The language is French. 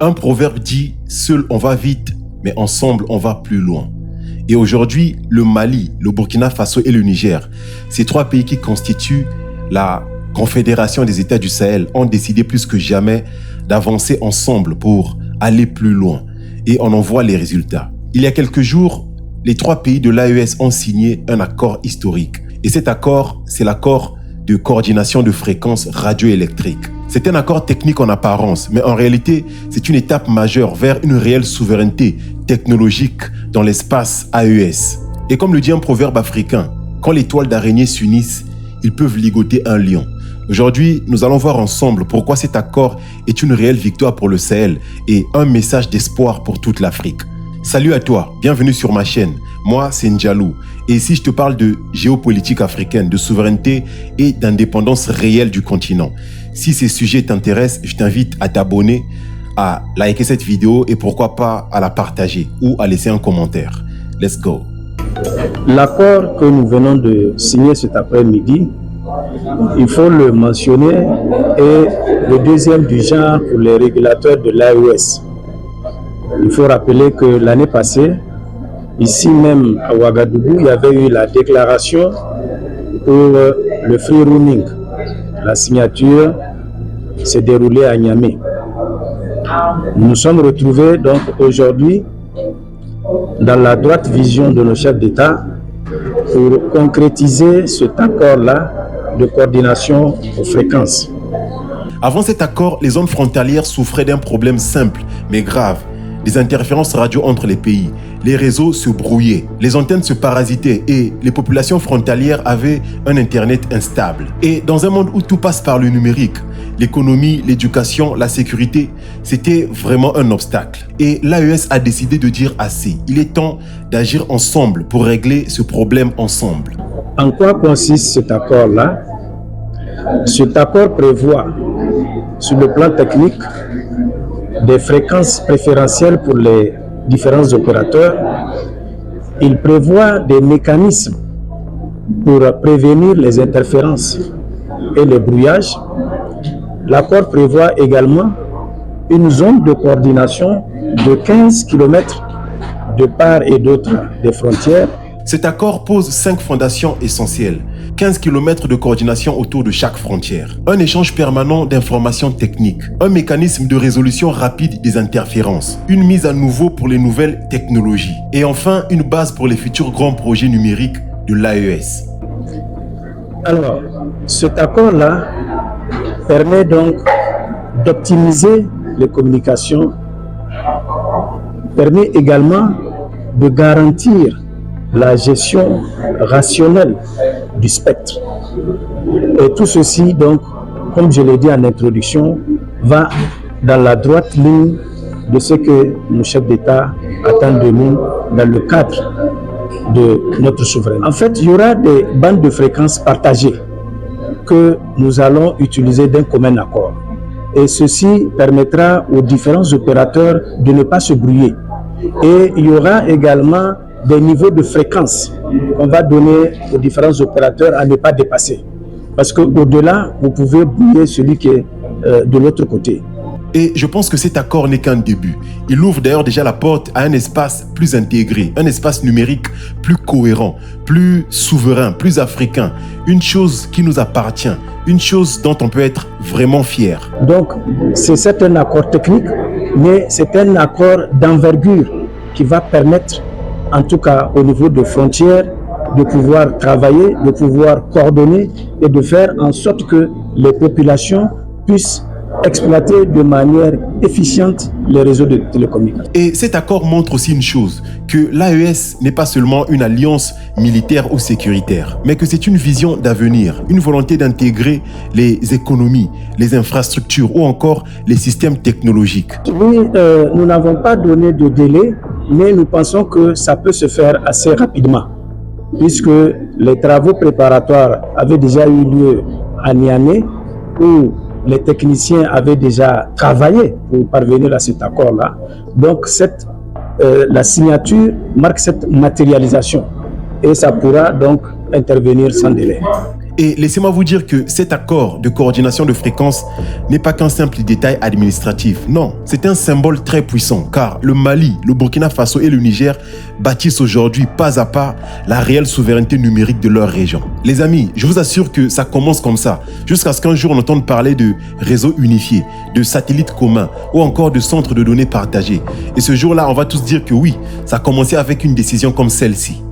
Un proverbe dit « Seul on va vite, mais ensemble on va plus loin ». Et aujourd'hui, le Mali, le Burkina Faso et le Niger, ces trois pays qui constituent la Confédération des États du Sahel, ont décidé plus que jamais d'avancer ensemble pour aller plus loin. Et on en voit les résultats. Il y a quelques jours, les trois pays de l'AES ont signé un accord historique. Et cet accord, c'est l'accord de coordination de fréquences radioélectriques. C'est un accord technique en apparence, mais en réalité, c'est une étape majeure vers une réelle souveraineté technologique dans l'espace AES. Et comme le dit un proverbe africain, quand les toiles d'araignée s'unissent, ils peuvent ligoter un lion. Aujourd'hui, nous allons voir ensemble pourquoi cet accord est une réelle victoire pour le Sahel et un message d'espoir pour toute l'Afrique. Salut à toi, bienvenue sur ma chaîne. Moi, c'est Ndjalou. Et ici, je te parle de géopolitique africaine, de souveraineté et d'indépendance réelle du continent. Si ces sujets t'intéressent, je t'invite à t'abonner, à liker cette vidéo et pourquoi pas à la partager ou à laisser un commentaire. Let's go. L'accord que nous venons de signer cet après-midi, il faut le mentionner, est le deuxième du genre pour les régulateurs de l'AES. Il faut rappeler que l'année passée, ici même à Ouagadougou, il y avait eu la déclaration pour le free roaming. La signature s'est déroulée à Niamey. Nous nous sommes retrouvés donc aujourd'hui dans la droite vision de nos chefs d'État pour concrétiser cet accord-là de coordination aux fréquences. Avant cet accord, les zones frontalières souffraient d'un problème simple mais grave. Des interférences radio entre les pays. Les réseaux se brouillaient, les antennes se parasitaient et les populations frontalières avaient un internet instable. Et dans un monde où tout passe par le numérique, l'économie, l'éducation, la sécurité, c'était vraiment un obstacle. Et l'AES a décidé de dire assez. Il est temps d'agir ensemble pour régler ce problème ensemble. En quoi consiste cet accord-là? Cet accord prévoit, sur le plan technique, des fréquences préférentielles pour les différents opérateurs. Il prévoit des mécanismes pour prévenir les interférences et le brouillage. L'accord prévoit également une zone de coordination de 15 km de part et d'autre des frontières. Cet accord pose 5 fondations essentielles. 15 km de coordination autour de chaque frontière. Un échange permanent d'informations techniques. Un mécanisme de résolution rapide des interférences. Une mise à nouveau pour les nouvelles technologies. Et enfin, une base pour les futurs grands projets numériques de l'AES. Alors, cet accord-là permet donc d'optimiser les communications, permet également de garantir la gestion rationnelle du spectre. Et tout ceci, donc, comme je l'ai dit en introduction, va dans la droite ligne de ce que nos chefs d'État attendent de nous dans le cadre de notre souveraineté. En fait, il y aura des bandes de fréquences partagées que nous allons utiliser d'un commun accord. Et ceci permettra aux différents opérateurs de ne pas se brouiller. Et il y aura également des niveaux de fréquence qu'on va donner aux différents opérateurs à ne pas dépasser. Parce qu'au-delà, vous pouvez brouiller celui qui est de l'autre côté. Et je pense que cet accord n'est qu'un début. Il ouvre d'ailleurs déjà la porte à un espace plus intégré, un espace numérique plus cohérent, plus souverain, plus africain. Une chose qui nous appartient, une chose dont on peut être vraiment fier. Donc, c'est un accord technique, mais c'est un accord d'envergure qui va permettre, en tout cas au niveau de frontières, de pouvoir travailler, de pouvoir coordonner et de faire en sorte que les populations puissent exploiter de manière efficiente les réseaux de télécommunications. Et cet accord montre aussi une chose, que l'AES n'est pas seulement une alliance militaire ou sécuritaire, mais que c'est une vision d'avenir, une volonté d'intégrer les économies, les infrastructures ou encore les systèmes technologiques. Oui, nous n'avons pas donné de délai, mais nous pensons que ça peut se faire assez rapidement, puisque les travaux préparatoires avaient déjà eu lieu à Niamey, où les techniciens avaient déjà travaillé pour parvenir à cet accord-là. Donc, la signature marque cette matérialisation et ça pourra donc intervenir sans délai. Et laissez-moi vous dire que cet accord de coordination de fréquences n'est pas qu'un simple détail administratif. Non, c'est un symbole très puissant car le Mali, le Burkina Faso et le Niger bâtissent aujourd'hui pas à pas la réelle souveraineté numérique de leur région. Les amis, je vous assure que ça commence comme ça, jusqu'à ce qu'un jour on entende parler de réseaux unifiés, de satellites communs ou encore de centres de données partagés. Et ce jour-là, on va tous dire que oui, ça a commencé avec une décision comme celle-ci.